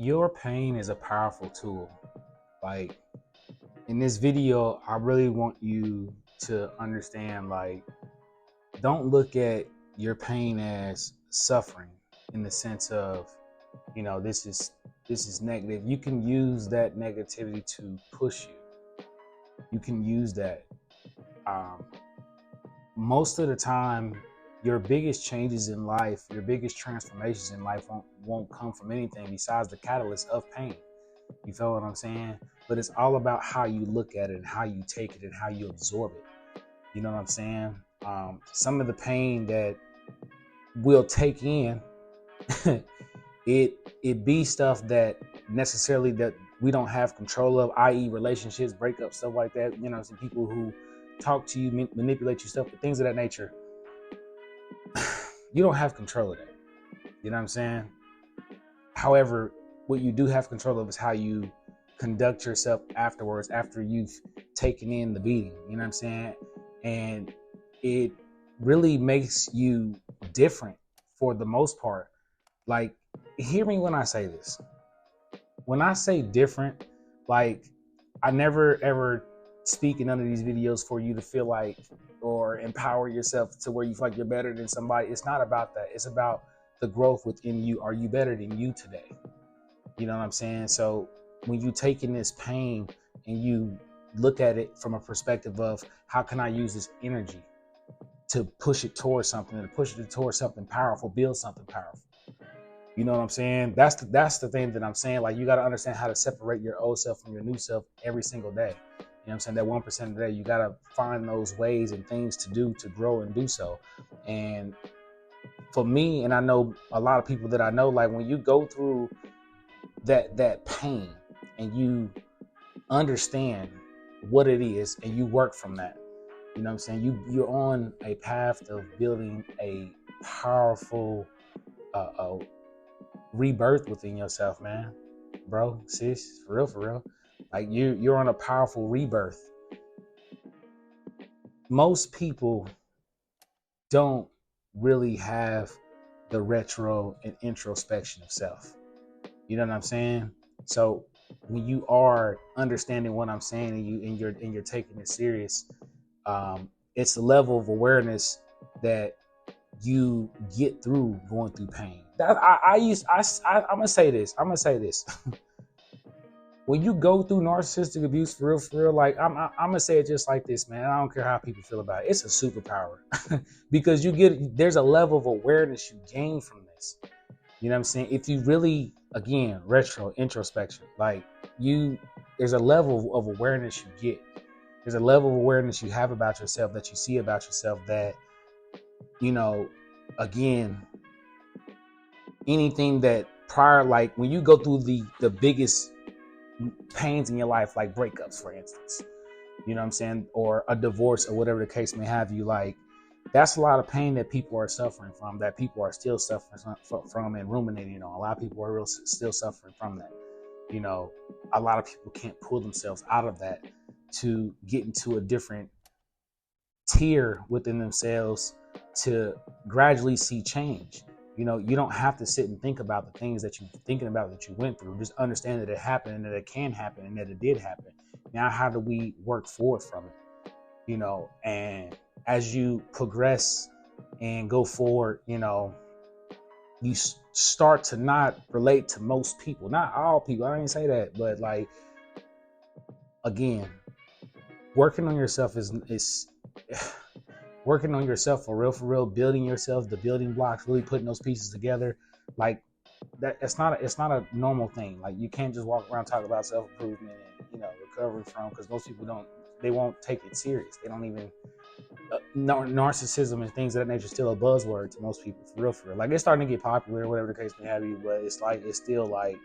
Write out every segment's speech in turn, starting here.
Your pain is a powerful tool. Like in this video, I really want you to understand, like, don't look at your pain as suffering in the sense of, this is negative. You can use that negativity to push you. You can use that. Um, Most of the time, your biggest changes in life, your biggest transformations in life won't come from anything besides the catalyst of pain. You feel what I'm saying? But it's all about how you look at it and how you take it and how you absorb it. You know what I'm saying? Some of the pain that we'll take in, it be stuff that necessarily that we don't have control of, i.e., relationships, breakups, stuff like that. Some people who talk to you, manipulate you, stuff, things of that nature. You don't have control of that. You know what I'm saying? However, what you do have control of is how you conduct yourself afterwards, after you've taken in the beating. You know what I'm saying? And it really makes you different for the most part. Like, hear me when I say this. When I say different, like, I never ever speak in none of these videos for you to feel like or empower yourself to where you feel like you're better than somebody. It's not about that. It's about the growth within you. Are you better than you today? You know what I'm saying? So when you take in this pain and you look at it from a perspective of how can I use this energy to push it towards something, to push it towards something powerful, build something powerful. You know what I'm saying? That's the thing that I'm saying. Like, you got to understand how to separate your old self from your new self every single day. You know what I'm saying? That 1% of the day, you got to find those ways and things to do to grow and do so. And for me, and I know a lot of people that I know, like, when you go through that pain and you understand what it is and you work from that, you know what I'm saying, you're on a path of building a powerful rebirth within yourself, man. Bro, sis, for real, like, you're on a powerful rebirth. Most people don't really have the retro and introspection of self. You know what I'm saying? So when you are understanding what I'm saying and you're taking it serious, it's a level of awareness that you get through going through pain. I'm gonna say this. When you go through narcissistic abuse, for real, like, I'm gonna say it just like this, man. I don't care how people feel about it. It's a superpower because there's a level of awareness you gain from this. You know what I'm saying? If you really, again, retro introspection, like, there's a level of awareness you get. There's a level of awareness you have about yourself, that you see about yourself, that, again, anything that prior, like, when you go through the biggest pains in your life, like breakups, for instance, you know what I'm saying, or a divorce or whatever the case may have you, like, that's a lot of pain that people are suffering from, that people are still suffering from and ruminating on. A lot of people are still suffering from that. A lot of people can't pull themselves out of that to get into a different tier within themselves to gradually see change. You don't have to sit and think about the things that you're thinking about that you went through. Just understand that it happened and that it can happen and that it did happen. Now, how do we work forward from it? And as you progress and go forward, you start to not relate to most people, not all people. I didn't say that, but, like, again, working on yourself is working on yourself for real, building yourself, the building blocks, really putting those pieces together. Like, that, it's not a normal thing. Like, you can't just walk around talking about self-improvement and, recovery from, because most people won't take it serious. They don't even, narcissism and things of that nature is still a buzzword to most people, for real. Like, it's starting to get popular, whatever the case may have you, but it's still like,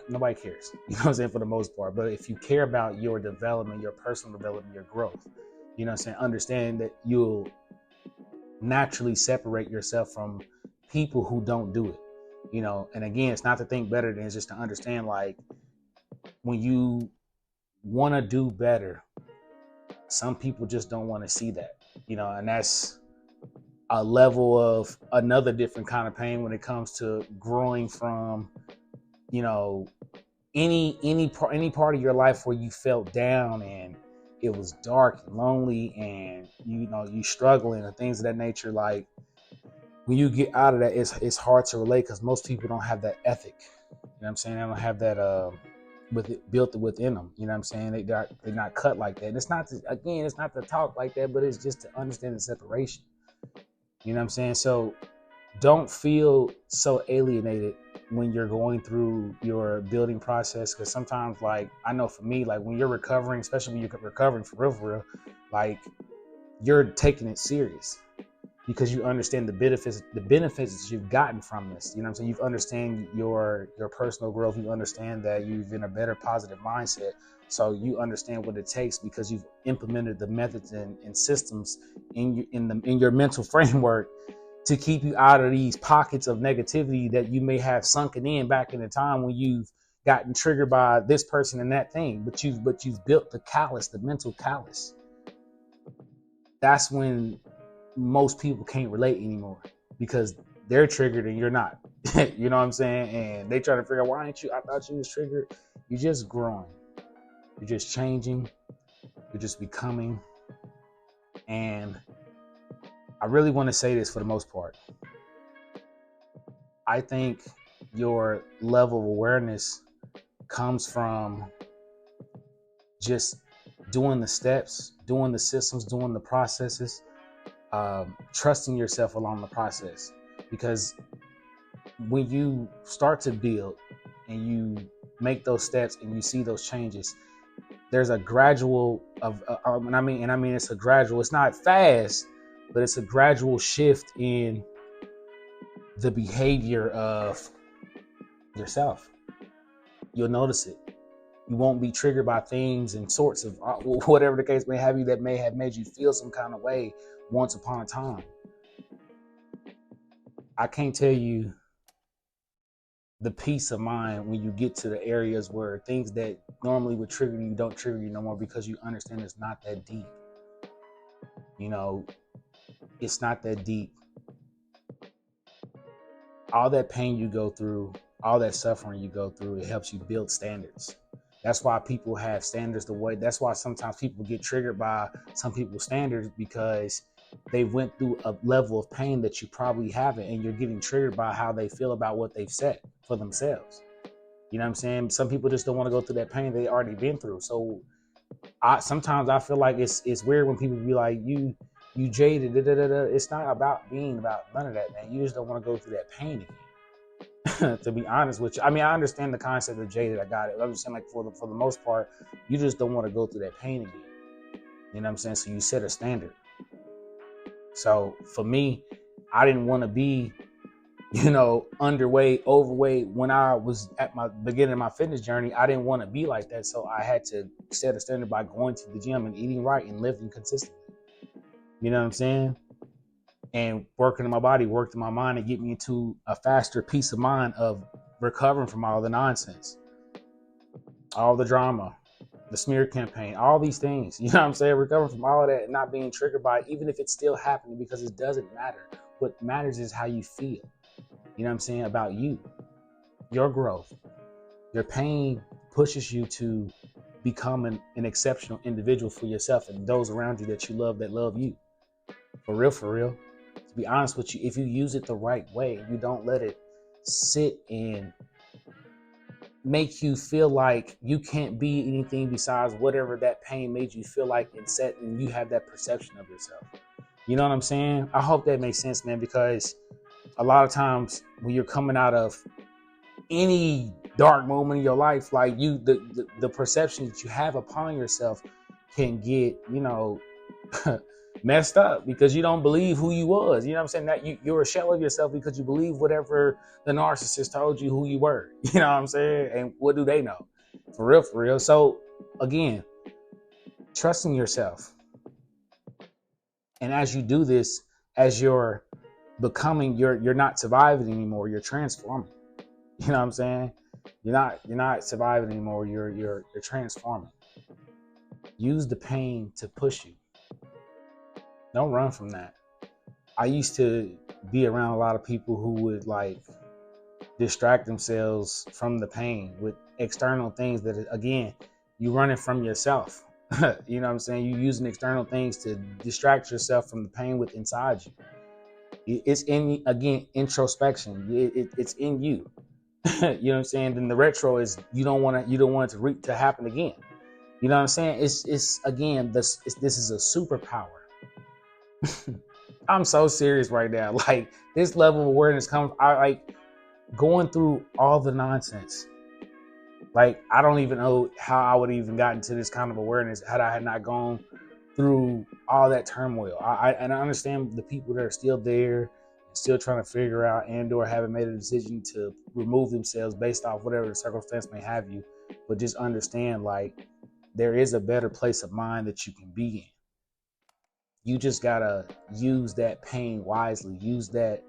nobody cares. You know what I'm saying, for the most part. But if you care about your development, your personal development, your growth, you know what I'm saying, understand that you'll naturally separate yourself from people who don't do it. And again, it's not to think better than, it's just to understand, like, when you want to do better, some people just don't want to see that, and that's a level of another different kind of pain when it comes to growing from, you know, any part of your life where you felt down and it was dark and lonely and you struggling and things of that nature. Like when you get out of that, it's hard to relate because most people don't have that ethic. You know what I'm saying? They don't have that with it built within them. You know what I'm saying? They're not cut like that. And it's not it's not to talk like that, but it's just to understand the separation. You know what I'm saying? So don't feel so alienated when you're going through your building process, because sometimes, like, I know for me, like when you're recovering, especially when you're recovering for real, like you're taking it serious because you understand the benefits that you've gotten from this. You know what I'm saying? You understand your personal growth. You understand that you've in a better positive mindset. So you understand what it takes because you've implemented the methods and systems in your mental framework to keep you out of these pockets of negativity that you may have sunken in back in the time when you've gotten triggered by this person and that thing. But you've built the mental callus. That's when most people can't relate anymore because they're triggered and you're not. You know what I'm saying? And they try to figure out, why ain't you? I thought you was triggered. You're just growing. You're just changing. You're just becoming. And I really want to say this for the most part. I think your level of awareness comes from just doing the steps, doing the systems, doing the processes, trusting yourself along the process. Because when you start to build and you make those steps and you see those changes, there's a gradual and I mean it's a gradual, it's not fast, but it's a gradual shift in the behavior of yourself. You'll notice it. You won't be triggered by things and sorts of whatever the case may have you that may have made you feel some kind of way once upon a time. I can't tell you the peace of mind when you get to the areas where things that normally would trigger you don't trigger you no more, because you understand it's not that deep. You know, it's not that deep. All that pain you go through, all that suffering you go through, it helps you build standards. That's why people have standards that's why sometimes people get triggered by some people's standards, because they went through a level of pain that you probably haven't, and you're getting triggered by how they feel about what they've set for themselves. You know what I'm saying? Some people just don't want to go through that pain they already been through. So sometimes I feel like it's weird when people be like, you jaded, da, da, da, da. It's not about being about none of that, man. You just don't want to go through that pain again. To be honest with you, I mean, I understand the concept of jaded. I got it. I'm just saying, like, for the most part, you just don't want to go through that pain again. You know what I'm saying? So you set a standard. So for me, I didn't want to be, underweight, overweight when I was at my beginning of my fitness journey. I didn't want to be like that. So I had to set a standard by going to the gym and eating right and lifting consistently. You know what I'm saying? And working in my body, worked in my mind to get me into a faster peace of mind of recovering from all the nonsense, all the drama, the smear campaign, all these things. You know what I'm saying? Recovering from all of that and not being triggered by it, even if it's still happening, because it doesn't matter. What matters is how you feel. You know what I'm saying? About you, your growth. Your pain pushes you to become an exceptional individual for yourself and those around you that you love, that love you. For real. To be honest with you, if you use it the right way, you don't let it sit and make you feel like you can't be anything besides whatever that pain made you feel like, and you have that perception of yourself. You know what I'm saying? I hope that makes sense, man, because a lot of times when you're coming out of any dark moment in your life, like the perception that you have upon yourself can get, messed up because you don't believe who you was. You know what I'm saying? That you're a shell of yourself because you believe whatever the narcissist told you who you were. You know what I'm saying? And what do they know? For real. So again, trusting yourself. And as you do this, as you're becoming, you're not surviving anymore, you're transforming. You know what I'm saying? You're not surviving anymore, you're transforming. Use the pain to push you. Don't run from that. I used to be around a lot of people who would like distract themselves from the pain with external things that, again, you running from yourself. You know what I'm saying? You using external things to distract yourself from the pain with inside you. It's in, again, introspection. It's in you. You know what I'm saying? Then the retro is you don't want it to happen again. You know what I'm saying? It's again, this is a superpower. I'm so serious right now. Like, this level of awareness comes, I like going through all the nonsense. Like, I don't even know how I would have even gotten to this kind of awareness had I had not gone through all that turmoil. And I understand the people that are still there, still trying to figure out and/or haven't made a decision to remove themselves based off whatever the circumstance may have you. But just understand, like, there is a better place of mind that you can be in. You just gotta use that pain wisely. Use that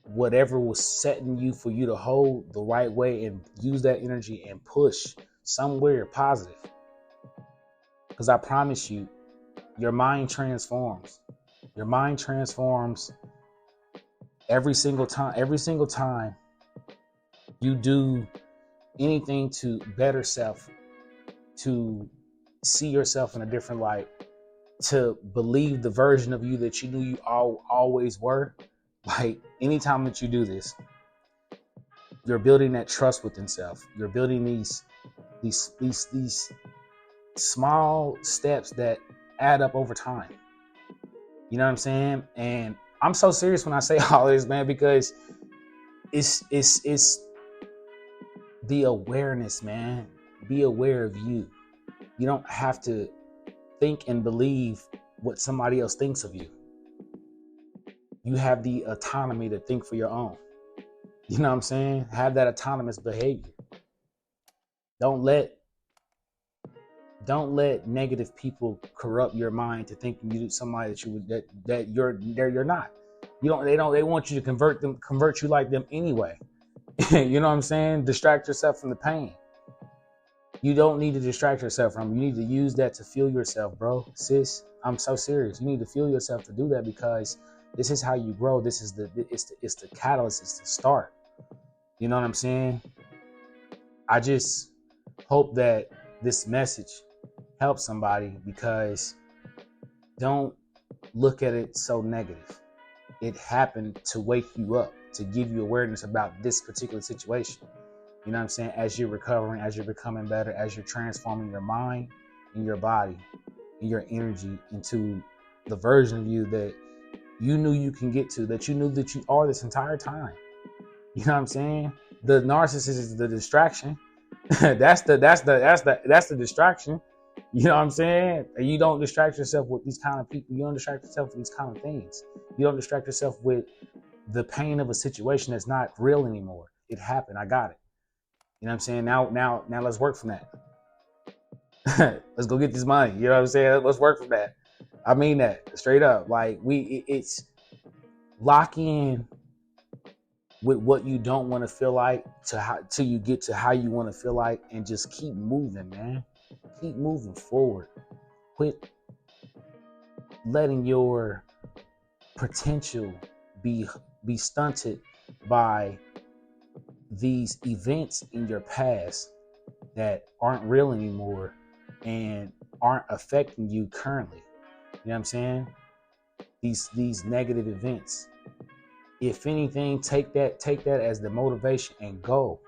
whatever was setting you for you to hold the right way, and use that energy and push somewhere positive. Because I promise you, your mind transforms. Your mind transforms every single time. Every single time you do anything to better self, to see yourself in a different light, to believe the version of you that you knew you always were. Like, anytime that you do this, you're building that trust within self. You're building these small steps that add up over time. You know what I'm saying? And I'm so serious when I say all this, man, because it's the awareness, man. Be aware of you. You don't have to think and believe what somebody else thinks of you. You have the autonomy to think for your own. You know what I'm saying? Have that autonomous behavior. Don't let negative people corrupt your mind to thinking you somebody that you're not. They want you to convert you like them anyway. You know what I'm saying? Distract yourself from the pain. You don't need to distract yourself from it. You need to use that to fuel yourself, bro. Sis, I'm so serious. You need to fuel yourself to do that, because this is how you grow. This is it's the catalyst. It's the start. You know what I'm saying? I just hope that this message helps somebody, because don't look at it so negative. It happened to wake you up, to give you awareness about this particular situation. You know what I'm saying? As you're recovering, as you're becoming better, as you're transforming your mind and your body and your energy into the version of you that you knew you can get to, that you knew that you are this entire time. You know what I'm saying? The narcissist is the distraction. that's the distraction. You know what I'm saying? You don't distract yourself with these kind of people. You don't distract yourself with these kind of things. You don't distract yourself with the pain of a situation that's not real anymore. It happened. I got it. You know what I'm saying? Now let's work from that. Let's go get this money. You know what I'm saying? Let's work from that. I mean that straight up. Like, it's lock in with what you don't want to feel like till you get to how you want to feel like, and just keep moving, man. Keep moving forward. Quit letting your potential be stunted by these events in your past that aren't real anymore and aren't affecting you currently. You know what I'm saying? These negative events. If anything, take that as the motivation and go.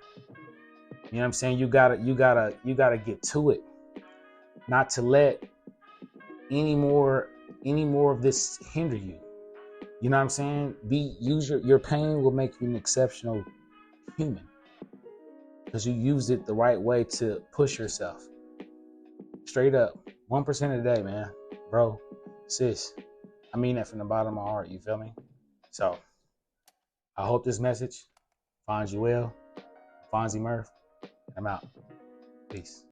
You know what I'm saying? You gotta get to it. Not to let any more of this hinder you. You know what I'm saying? Use your pain will make you an exceptional human, because you used it the right way to push yourself. Straight up, 1% a day, man, bro, sis. I mean that from the bottom of my heart. You feel me? So I hope this message finds you well. Fonzie Murph, I'm out. Peace.